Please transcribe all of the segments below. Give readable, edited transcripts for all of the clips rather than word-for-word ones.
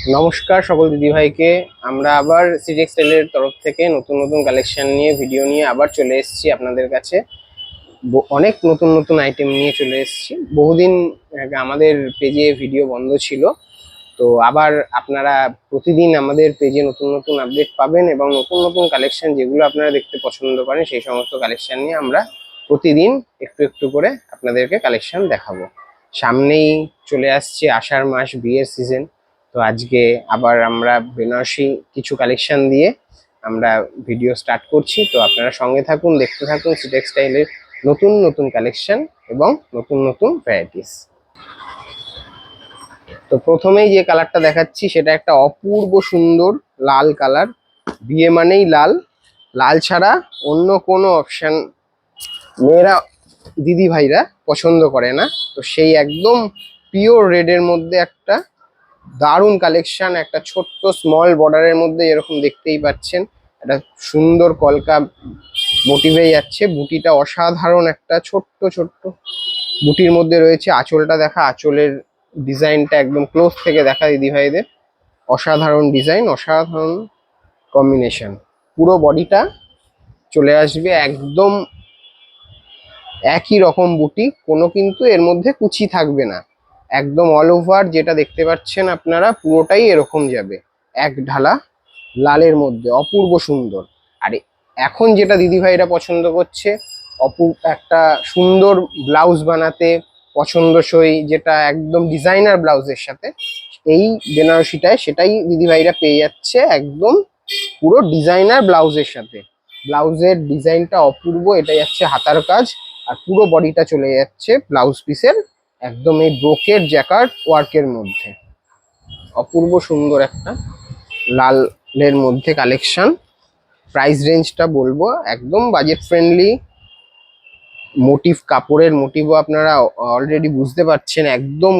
নমস্কার সকল দিদিভাইকে। আমরা আবার সিজেক্স টেলের তরফ থেকে নতুন নতুন কালেকশন নিয়ে ভিডিও নিয়ে আবার চলে এসেছি আপনাদের কাছে। অনেক নতুন নতুন আইটেম নিয়ে চলে এসেছি। বহুদিন আগে আমাদের পেজে ভিডিও বন্ধ ছিল, তো আবার আপনারা প্রতিদিন আমাদের পেজে নতুন নতুন আপডেট পাবেন এবং নতুন নতুন কালেকশন যেগুলো আপনারা দেখতে পছন্দ করেন সেই সমস্ত কালেকশন নিয়ে আমরা প্রতিদিন একটু একটু করে আপনাদেরকে কালেকশন দেখাবো। সামনেই চলে আসছে আষাঢ় মাস, বিয়ের সিজন। তো আজকে আবার আমরা বেনারসি কিছু কালেকশন দিয়ে আমরা ভিডিও স্টার্ট করছি। তো আপনারা সঙ্গে থাকুন, দেখতে থাকুন সি টেক্সটাইলের নতুন নতুন কালেকশন এবং নতুন নতুন ভ্যারাইটিস। তো প্রথমেই যে কালারটা দেখাচ্ছি সেটা একটা অপূর্ব সুন্দর লাল কালার। বিয়ে মানেই লাল, লাল ছাড়া অন্য কোনো অপশন মেয়েরা দিদি ভাইরা পছন্দ করে না। তো সেই একদম পিওর রেডের মধ্যে একটা দারুণ কালেকশন, একটা ছোট্ট স্মল বর্ডারের মধ্যে এরকম দেখতেই পাচ্ছেন একটা সুন্দর কলকা মোটিভে যাচ্ছে। বুটিটা অসাধারণ, একটা ছোট্ট ছোট্ট বুটির মধ্যে রয়েছে। আঁচলটা দেখা, আঁচলের ডিজাইনটা একদম ক্লোজ থেকে দেখা দিদি ভাইদের। অসাধারণ ডিজাইন, অসাধারণ কম্বিনেশন। পুরো বডিটা চলে আসবে একদম একই রকম বুটি, কোনো কিন্তু এর মধ্যে কুচি থাকবে না। একদম অল ওভার যেটা দেখতে পাচ্ছেন আপনারা পুরোটাই এরকম যাবে, এক ঢালা লালের মধ্যে অপূর্ব সুন্দর। আর এখন যেটা দিদিভাইরা পছন্দ করছে একটা সুন্দর ব্লাউজ বানাতে পছন্দসই, যেটা একদম ডিজাইনার ব্লাউজের সাথে, এই বেনারসিটায় সেটাই দিদিভাইরা পেয়ে যাচ্ছে একদম পুরো ডিজাইনার ব্লাউজের সাথে। ব্লাউজের ডিজাইনটা অপূর্ব, এটা যাচ্ছে হাতার কাজ আর পুরো বডিটা চলে যাচ্ছে ব্লাউজ পিসের একদম এই ব্রোকের জ্যাকার্ড ওয়ার্কের মধ্যে। অপূর্ব সুন্দর একটা লালের মধ্যে কালেকশন। প্রাইস রেঞ্জটা বলবো একদম বাজেট ফ্রেন্ডলি। মোটিভ, কাপড়ের মোটিভও আপনারা অলরেডি বুঝতে পারছেন, একদম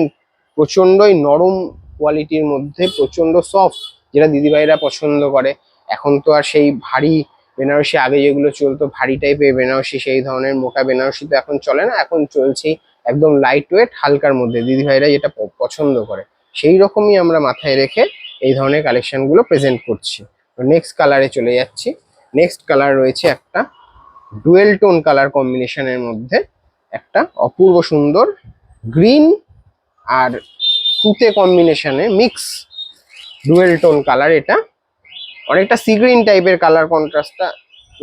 প্রচন্ডই নরম কোয়ালিটির মধ্যে, প্রচন্ড সফট, যেটা দিদিভাইরা পছন্দ করে। এখন তো আর সেই ভারী বেনারসি, আগে যেগুলো চলতো ভারী টাইপের বেনারসি, সেই ধরনের মোটা বেনারসি তো এখন চলে না। এখন চলছেই একদম লাইট ওয়েট হালকার মধ্যে, দিদিভাইরা যেটা পছন্দ করে সেই রকমই আমরা মাথায় রেখে এই ধরনের কালেকশনগুলো প্রেজেন্ট করছি। তো নেক্সট কালারে চলে যাচ্ছি। নেক্সট কালার রয়েছে একটা ডুয়েল টোন কালার কম্বিনেশনের মধ্যে, একটা অপূর্ব সুন্দর গ্রিন আর তুতে কম্বিনেশনে মিক্স ডুয়েল টোন কালার। এটা অনেকটা সি গ্রিন টাইপের কালার কন্ট্রাস্টটা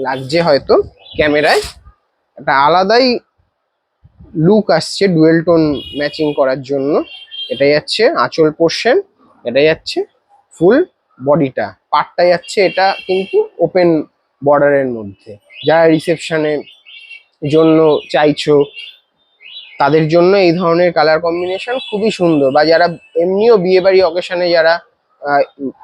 লাগছে হয়তো ক্যামেরায়, একটা আলাদাই লুক আসছে ডুয়েল টোন ম্যাচিং করার জন্য। এটা যাচ্ছে আঁচল পোর্শন, এটা যাচ্ছে ফুল বডিটা, পার্টটা যাচ্ছে এটা কিন্তু ওপেন বর্ডারের মধ্যে। যারা রিসেপশনে জন্য চাইছো তাদের জন্য এই ধরনের কালার কম্বিনেশন খুবই সুন্দর। বা যারা এমনিও বিয়ে বাড়ি অকেশনে যারা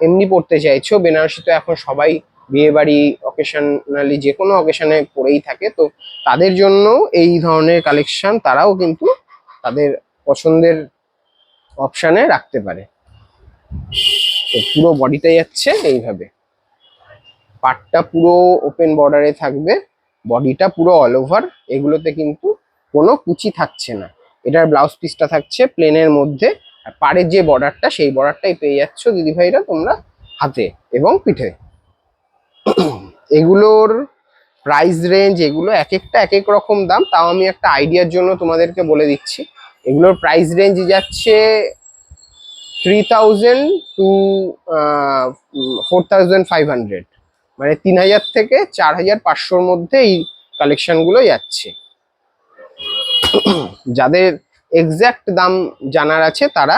এমনি পড়তে চাইছো, বেনারসি তো এখন সবাই বিয়ে বাড়ি অকেশনালি যে কোনো অকেশনে পরেই থাকে, তো তাদের জন্য এই ধরনের কালেকশন তারাও কিন্তু তাদের পছন্দের অপশানে রাখতে পারে। তো পুরো বডিটা যাচ্ছে এইভাবে, পার্টটা পুরো ওপেন বর্ডারে থাকবে, বডিটা পুরো অল ওভার, এগুলোতে কিন্তু কোনো কুচি থাকছে না। এটার ব্লাউজ পিসটা থাকছে প্লেনের মধ্যে, আর পাড়ের যে বর্ডারটা সেই বর্ডারটাই পেয়ে যাচ্ছ দিদিভাইরা তোমরা হাতে এবং পিঠে। এগুলোর প্রাইস রেঞ্জ, এগুলো এক একটা এক এক রকম দাম, তাও আমি একটা আইডিয়ার জন্য তোমাদেরকে বলে দিচ্ছি। এগুলোর প্রাইস রেঞ্জ যাচ্ছে 3000 টু 4500, মানে 3000 থেকে 4500-র মধ্যে এই কালেকশনগুলো যাচ্ছে। যাদের এক্স্যাক্ট দাম জানার আছে তারা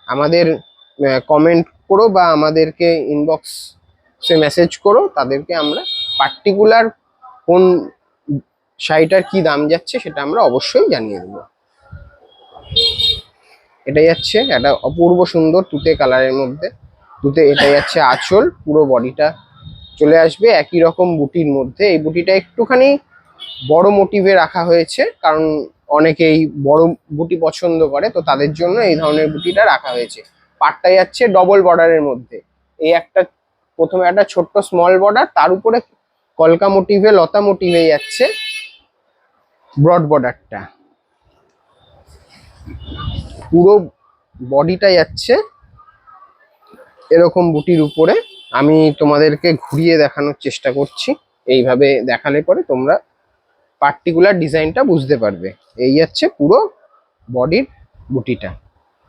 আমাদের কমেন্ট করো বা আমাদেরকে ইনবক্সে মেসেজ করো, তাদেরকে আমরা পার্টিকুলার কোন শাড়িটার কি দাম যাচ্ছে সেটা আমরা অবশ্যই জানিয়ে দেবো। এটা যাচ্ছে একটা অপূর্ব সুন্দর তুতে কালারের মধ্যে, তুতে। এটা যাচ্ছে আঁচল, পুরো বডিটা চলে আসবে একই রকম বুটির মধ্যে। এই বুটিটা একটুখানি বড় মোটিভে রাখা হয়েছে, কারণ অনেকেই বড় বুটি পছন্দ করে, তো তাদের জন্য এই ধরনের বুটিটা রাখা হয়েছে। পাটটা যাচ্ছে ডবল বর্ডারের মধ্যে, এই একটা প্রথমে একটা ছোট্ট স্মল বর্ডার, তার উপরে কলকা মোটিভে লতা মোটিভে যাচ্ছে ব্রড বর্ডারটা। পুরো বডিটা যাচ্ছে এরকম বুটির উপরে আমি তোমাদেরকে ঘুরিয়ে দেখানোর চেষ্টা করছি। এইভাবে দেখালে পরে তোমরা পার্টিকুলার ডিজাইনটা বুঝতে পারবে। এই যাচ্ছে পুরো বডির বুটিটা,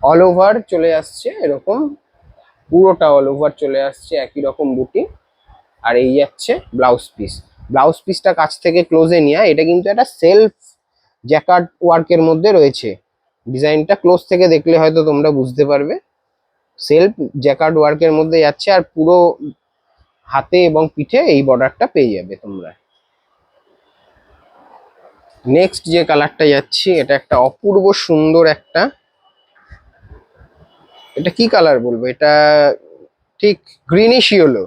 অল ওভার চলে আসছে এরকম, পুরোটা অল ওভার চলে আসছে একই রকম বুটি। আর এই যাচ্ছে ব্লাউজ পিস। ব্লাউজ পিসটা কাছ থেকে ক্লোজে নিয়ে, এটা কিন্তু একটা সেলফ জ্যাকার্ড ওয়ার্কের মধ্যে রয়েছে। ডিজাইনটা ক্লোজ থেকে দেখলে হয়তো তোমরা বুঝতে পারবে, সেলফ জ্যাকার্ড ওয়ার্কের মধ্যে যাচ্ছে। আর পুরো হাতে এবং পিঠে এই বর্ডারটা পেয়ে যাবে তোমরা। নেক্সট যে কালারটা যাচ্ছি, এটা একটা অপূর্ব সুন্দর একটা, এটা কি কালার বলবো, এটা ঠিক গ্রিনিশ ইয়েলো,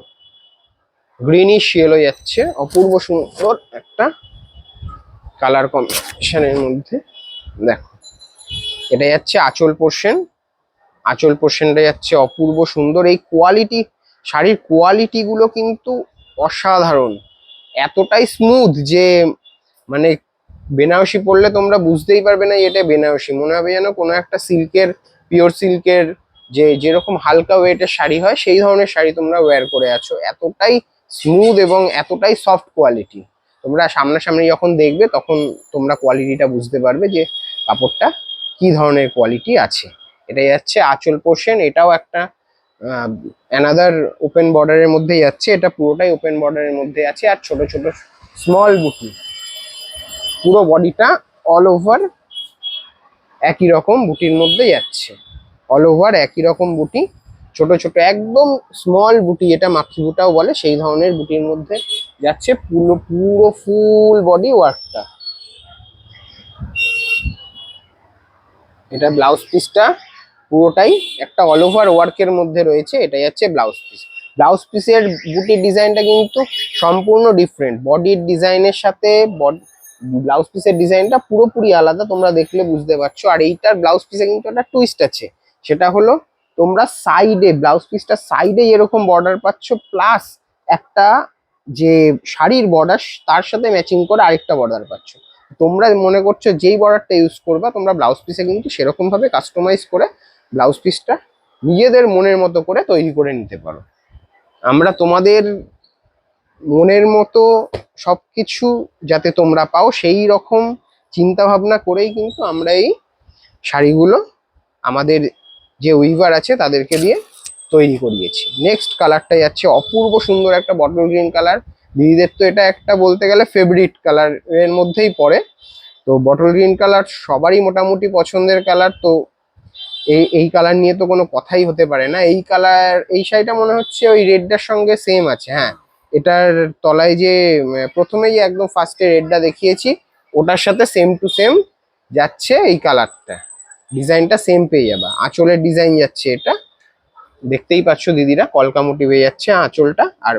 গ্রিনিশ ইয়েলো যাচ্ছে, অপূর্ব সুন্দর একটা কালার কম্বিনেশনের মধ্যে। দেখো, এটা যাচ্ছে আঁচল পোর্শন, আঁচল পোর্শনটা যাচ্ছে অপূর্ব সুন্দর। এই কোয়ালিটি, শাড়ির কোয়ালিটি গুলো কিন্তু অসাধারণ, এতটাই স্মুথ যে মানে বেনারসি পরলে তোমরা বুঝতেই পারবে না এটা বেনারসি, মনে হবে যেন কোনো একটা সিল্কের, পিওর সিল্কের যে যেরকম হালকা ওয়েটের শাড়ি হয় সেই ধরনের শাড়ি তোমরা ওয়্যার করে আছো। এতটাই স্মুথ এবং এতটাই সফট কোয়ালিটি, তোমরা সামনাসামনি যখন দেখবে তখন তোমরা কোয়ালিটিটা বুঝতে পারবে যে কাপড়টা কি ধরনের কোয়ালিটি আছে। এটা যাচ্ছে আঁচল পোর্শন, এটাও একটা অ্যানাদার ওপেন বর্ডারের মধ্যে যাচ্ছে, এটা পুরোটাই ওপেন বর্ডারের মধ্যে আছে। আর ছোট ছোট স্মল বুটি, পুরো বডিটা অল ওভার একই রকম বুটির মধ্যে যাচ্ছে, অল ওভার একই রকম বুটি, ছোট ছোট একদম স্মল বুটি, এটা মাখি বুটাও বলে, সেই ধরনের বুটির মধ্যে যাচ্ছে পুরো পুরো ফুল বডি ওয়ার্কটা। এটা ব্লাউজ পিসটা পুরোটাই একটা অল ওভার ওয়ার্কের মধ্যে রয়েছে, এটা যাচ্ছে ব্লাউজ পিস। ব্লাউজ পিসের বুটির ডিজাইনটা কিন্তু সম্পূর্ণ ডিফারেন্ট, বডির ডিজাইনের সাথে ব্লাউজ পিসের ডিজাইনটা পুরোপুরি আলাদা, তোমরা দেখলে বুঝতে পারছো। আর এইটার ব্লাউজ পিসে কিন্তু একটা টুইস্ট আছে, সেটা হলো তোমরা সাইডে, ব্লাউজ পিসটা সাইডে এরকম বর্ডার পাচ্ছ, প্লাস একটা যে শাড়ির বর্ডার তার সাথে ম্যাচিং করে আরেকটা বর্ডার পাচ্ছ। তোমরা মনে করছো যেই বর্ডারটা ইউজ করবা, তোমরা ব্লাউজ পিসে কিন্তু সেরকম ভাবে কাস্টমাইজ করে ব্লাউজ পিসটা নিজেদের মনের মতো করে তৈরি করে নিতে পারো। আমরা তোমাদের মনের মতো সবকিছু যাতে তোমরা পাও সেই রকম চিন্তা ভাবনা করেই কিন্তু আমরা এই শাড়িগুলো আমাদের যে উইভার আছে তাদেরকে দিয়ে তৈরি করিয়েছি। নেক্সট কালারটা যাচ্ছে অপূর্ব সুন্দর একটা বটল গ্রিন কালার। দিদিদের তো এটা একটা বলতে গেলে ফেভারিট কালার এর মধ্যেই পড়ে। তো বটল গ্রিন কালার সবারই মোটামুটি পছন্দের কালার, তো এই কালার নিয়ে তো কোনো কথাই হতে পারে না। এই কালার, এই শাড়িটা মনে হচ্ছে ওই রেডটার সঙ্গে সেম আছে। হ্যাঁ, এটার তলায় যে প্রথমে যে একদম ফার্স্টে রেডটা দেখিয়েছি ওটার সাথে সেম টু সেম যাচ্ছে এই কালারটা, ডিজাইনটা সেম পেয়ে যাবে। আঁচলের ডিজাইন যাচ্ছে এটা, দেখতেই পাচ্ছ দিদিরা, কলকা মোটিভে যাচ্ছে আঁচলটা। আর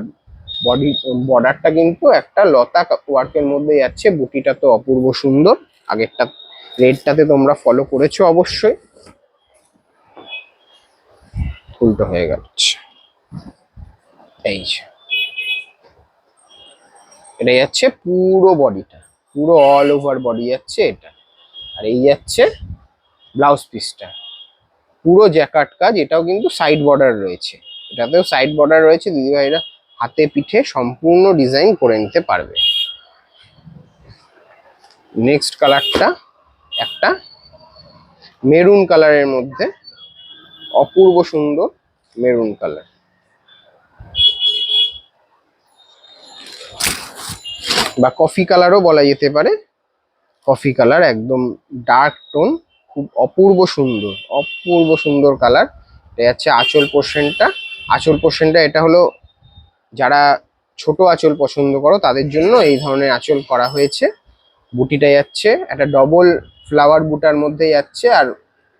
বডি বর্ডারটা কিন্তু একটা লতা ওয়ার্কের মধ্যে যাচ্ছে। বুটিটা তো অপূর্ব সুন্দর, আগেরটা রেডটাতে তোমরা ফলো করেছো অবশ্যই। উল্টো হয়ে গেছে, এই যে এটা যাচ্ছে পুরো বডিটা, পুরো অল ওভার বডি যাচ্ছে এটা। আর এই যাচ্ছে ব্লাউজ পিসটা, পুরো জ্যাকার্ড কাজ, এটাও কিন্তু সাইড বর্ডার রয়েছে, এটাতেও সাইড বর্ডার রয়েছে। দিদিভাইরা হাতে পিঠে সম্পূর্ণ ডিজাইন করে নিতে পারবে। নেক্সট কালারটা একটা মেরুন কালারের মধ্যে, অপূর্ব সুন্দর মেরুন কালার, বা কফি কালারও বলা যেতে পারে। কফি কালার, একদম ডার্ক টোন, খুব অপূর্ব সুন্দর, অপূর্ব সুন্দর কালার। এটা যাচ্ছে আঁচল পোর্শনটা, আঁচল পোর্শনটা এটা হলো যারা ছোট আঁচল পছন্দ করো তাদের জন্য এই ধরনের আঁচল করা হয়েছে। বুটিটা যাচ্ছে একটা ডবল ফ্লাওয়ার বুটার মধ্যে যাচ্ছে, আর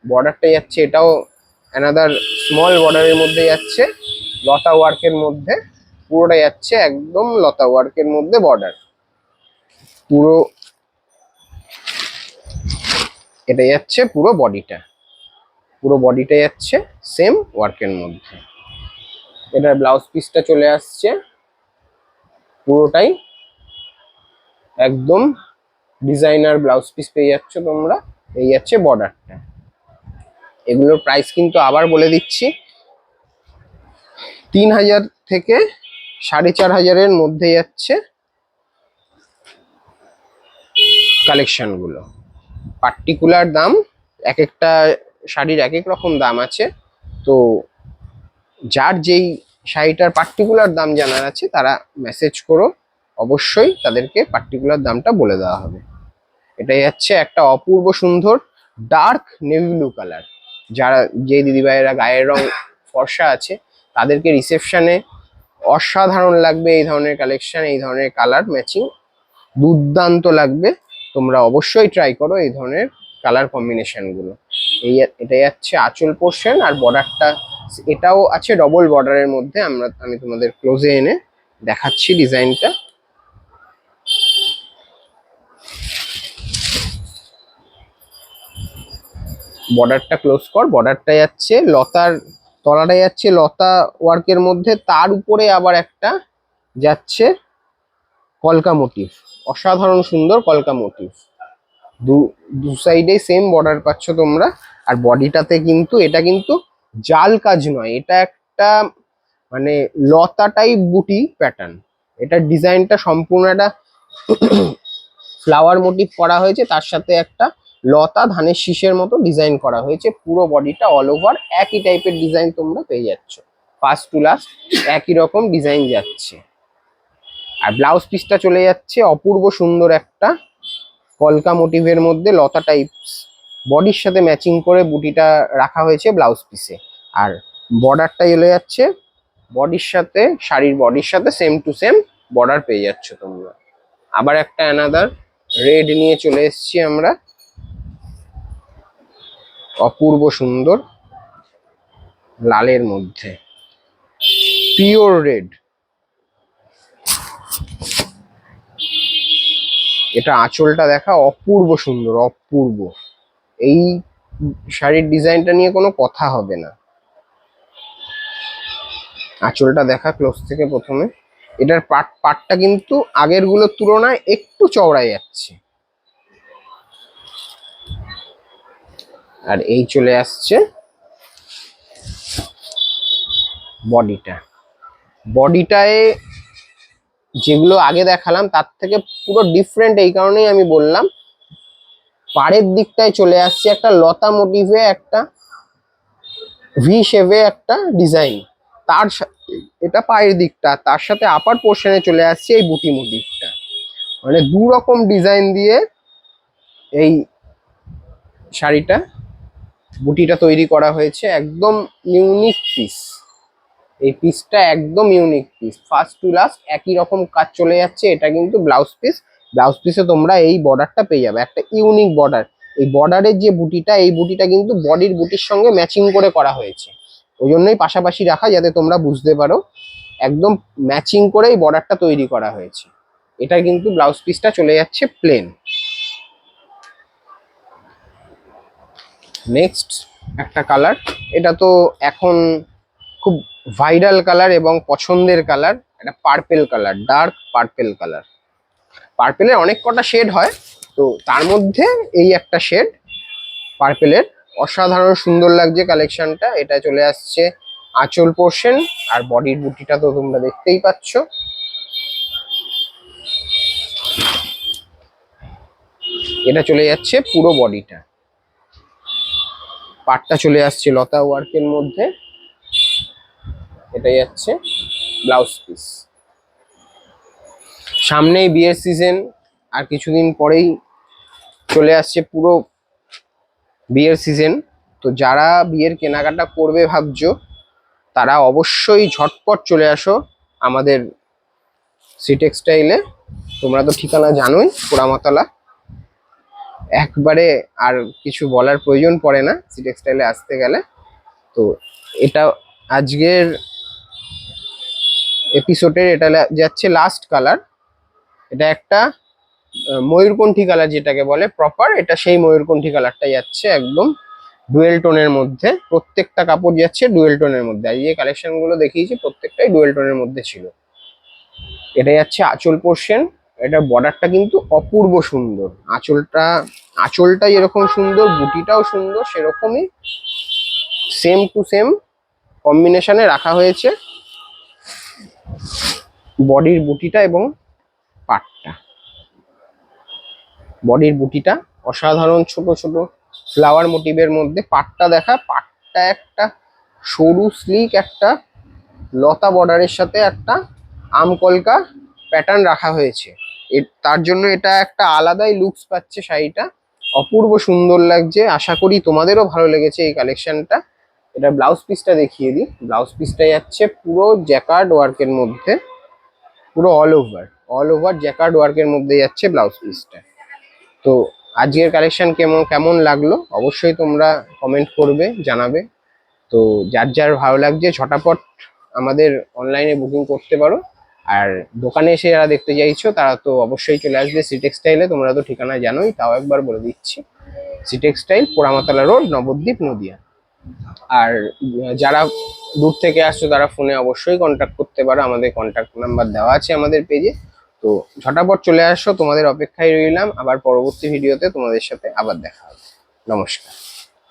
বর্ডারটা যাচ্ছে এটাও অ্যানাদার স্মল বর্ডারের মধ্যে যাচ্ছে, লতা ওয়ার্কের মধ্যে পুরোটা যাচ্ছে, একদম লতা ওয়ার্কের মধ্যে বর্ডার পুরো। এটা যাচ্ছে পুরো বডিটা, পুরো বডিটা যাচ্ছে সেম ওয়ার্কের মধ্যে। এটার ব্লাউজ পিসটা চলে আসছে পুরোটাই একদম ডিজাইনার ব্লাউজ পিস পেয়ে যাচ্ছ তোমরা। এই যাচ্ছে বর্ডারটা। এগুলোর প্রাইস কিন্তু আবার বলে দিচ্ছি, 3000 থেকে 4500-এর মধ্যে যাচ্ছে কালেকশন গুলো। পার্টিকুলার দাম, এক একটা শাড়ির এক এক রকম দাম আছে। তো যার যেই শাড়িটার পার্টিকুলার দাম জানার আছে তারা মেসেজ করো, অবশ্যই তাদেরকে পার্টিকুলার দামটা বলে দেওয়া হবে। এটাই হচ্ছে একটা অপূর্ব সুন্দর ডার্ক নেভি ব্লু কালার। যারা যে দিদিভাইয়েরা গায়ের রং ফর্সা আছে তাদেরকে রিসেপশনে অসাধারণ লাগবে এই ধরনের কালেকশন, এই ধরনের কালার ম্যাচিং দুর্দান্ত লাগবে। তোমরা অবশ্যই ট্রাই করো এই ধরনের কালার কম্বিনেশন গুলো। এটাই হচ্ছে আঁচল পোর্শন, আর বর্ডারটা এটাও আছে ডবল বর্ডারের মধ্যে। আমি তোমাদের ক্লোজে এনে দেখাচ্ছি ডিজাইনটা। বর্ডারটা ক্লোজ কর। বর্ডারটা যাচ্ছে লতার, তলাটা যাচ্ছে লতা ওয়ার্কের মধ্যে, তার উপরে আবার একটা যাচ্ছে কলকা মোটিভ, অসাধারণ সুন্দর কলকা মোটিভ। দু সাইডে সেম বর্ডার পাচ্ছ তোমরা। আর বডিটাতে কিন্তু এটা কিন্তু জাল কাজ নয়, এটা একটা মানে লতা টাইপ বুটি প্যাটার্ন। এটার ডিজাইনটা সম্পূর্ণ একটা ফ্লাওয়ার মোটিভ করা হয়েছে, তার সাথে একটা লতা ধানের শীষের মতো ডিজাইন করা হয়েছে। পুরো বডিটা অল ওভার একই টাইপের ডিজাইন তোমরা পেয়ে যাচ্ছ, ফার্স্ট টু লাস্ট একই রকম ডিজাইন যাচ্ছে। আর ব্লাউজ পিসটা চলে যাচ্ছে অপূর্ব সুন্দর একটা কলকা মোটিভের মধ্যে লতা টাইপস, বডির সাথে ম্যাচিং করে বুটিটা রাখা হয়েছে ব্লাউজ পিসে। আর বর্ডারটা চলে যাচ্ছে বডির সাথে, শাড়ির বডির সাথে সেম টু সেম বর্ডার পেয়ে যাচ্ছ তোমরা। আবার একটা অ্যানাদার রেড নিয়ে চলে এসেছি আমরা, অপূর্ব সুন্দর লালের মধ্যে পিওর রেড। এটা আঁচলটা দেখা, অপূর্ব সুন্দর, অপূর্ব। এই শাড়ির ডিজাইনটা নিয়ে কোনো কথা হবে না। আঁচলটা দেখা ক্লোজ থেকে প্রথমে। এটার পাটটা কিন্তু আগের গুলোর তুলনায় একটু চওড়ায় যাচ্ছে। আর এই চলে আসছে বডিটায় যেগুলো আগে দেখালাম তার থেকে পুরো ডিফারেন্ট। এই কারণেই আমি বললাম, পাড়ের দিকটায় চলে আসছে একটা লতা মোটিভে, একটা ভি শেপে একটা ডিজাইন। এটা পায়ের দিকটা, তার সাথে আপার পোর্শনে চলে আসছে এই বুটি মোটিভটা। মানে দু রকম ডিজাইন দিয়ে এই শাড়িটা বুটিটা তৈরি করা হয়েছে, একদম ইউনিক পিস। এই পিসটা একদম unique piece, first to last একই রকম কাজ চলে যাচ্ছে। এটা কিন্তু ব্লাউজ পিস, ব্লাউজ পিসে তোমরা এই বর্ডারটা পেয়ে যাবে, একটা ইউনিক বর্ডার। এই বর্ডারের যে বুটিটা, এই বুটিটা কিন্তু বডির বুটির সঙ্গে ম্যাচিং করে করা হয়েছে, ওই জন্যই পাশাপাশি রাখা, যাতে তোমরা বুঝতে পারো একদম ম্যাচিং করে এই বর্ডারটা তৈরি করা হয়েছে। এটা কিন্তু ব্লাউজ পিসটা চলে যাচ্ছে প্লেন। নেক্সট একটা কালার, এটা তো এখন খুব ভাইরাল কালার এবং পছন্দের কালার, এটা purple colour, dark purple colour. পার্পেলের অনেক কটা শেড হয়, তো তার মধ্যে এই একটা শেড পার্পেলের, অসাধারণ সুন্দর লাগছে কালেকশনটা। এটা চলে আসছে আঁচল পোর্শন, আর বডির বুটিটা তো তোমরা দেখতেই পাচ্ছ। এটা চলে যাচ্ছে পুরো বডিটা, পাটটা চলে আসছে লতা ওয়ার্কের মধ্যে। এটা যাচ্ছে ব্লাউজ পিস। সামনেই বিয়ের সিজন, আর কিছুদিন পরেই চলে আসছে পুরো বিয়ের সিজন। তো যারা বিয়ের কেনাকাটা করবে ভাবছো, তারা অবশ্যই ঝটপট চলে আসো আমাদের শ্রী টেক্সটাইলে। তোমরা তো ঠিকানা জানোই, পোড়ামাতলা। একবারে আর কিছু বলার প্রয়োজন পড়ে না শ্রী টেক্সটাইলে আসতে গেলে। তো এটা আজকের এপিসোডের এটা যাচ্ছে লাস্ট কালার। এটা একটা ময়ূরকণ্ঠী কালার যেটাকে বলে প্রপার, এটা সেই ময়ূরকণ্ঠী কালারটা যাচ্ছে একদম ডুয়েল টোনের মধ্যে। প্রত্যেকটা কাপড় যাচ্ছে ডুয়েল টোনের মধ্যে, আর এই কালেকশন গুলো দেখিয়েছি প্রত্যেকটাই ডুয়েল টোনের মধ্যে ছিল। এটা যাচ্ছে আঁচল পোর্শন। এটা বর্ডারটা কিন্তু অপূর্ব সুন্দর, আঁচলটা যেরকম সুন্দর, বুটিটাও সুন্দর সেরকমই সেম টু সেম কম্বিনেশনে রাখা হয়েছে। বডির বুটিটা এবং পাটটা, বডির বুটিটা অসাধারণ ছোট ছোট ফ্লাওয়ার মোটিভের মধ্যে। পাটটা দেখা, পাটটা একটা সরু স্লিক একটা লতা বর্ডারের সাথে একটা আমকলকা প্যাটার্ন রাখা হয়েছে। তার জন্য এটা একটা আলাদাই লুকস পাচ্ছে শাড়িটা, অপূর্ব সুন্দর লাগছে। আশা করি তোমাদেরও ভালো লেগেছে এই কালেকশনটা। এটা ব্লাউজ পিসটা দেখিয়ে দিই। ব্লাউজ পিসটা যাচ্ছে পুরো জ্যাকার্ড ওয়ার্কের মধ্যে, পুরো অল ওভার জ্যাকার্ড ওয়ার্কের মধ্যে যাচ্ছে ব্লাউজ পিসটা। তো আজকের কালেকশন কেমন কেমন লাগলো অবশ্যই তোমরা কমেন্ট করবে, জানাবে। তো যার যার ভালো লাগছে ঝটাপট আমাদের অনলাইনে বুকিং করতে পারো। আর দোকানে এসে যারা দেখতে চাইছো তারা তো অবশ্যই চলে আসবে সি টেক্সটাইলে। তোমরা তো ঠিকানা জানোই, তাও একবার বলে দিচ্ছি। C textile, Poramatala road, Nabadwip, Nadia. আর যারা দূর থেকে আসছো তারা ফোনে অবশ্যই কন্ট্যাক্ট করতে পারো, আমাদের কন্ট্যাক্ট নাম্বার দেওয়া আছে আমাদের পেজে। তো ঝটাপট চলে আসো, তোমাদের অপেক্ষায় রইলাম। আবার পরবর্তী ভিডিওতে তোমাদের সাথে আবার দেখা হবে। নমস্কার।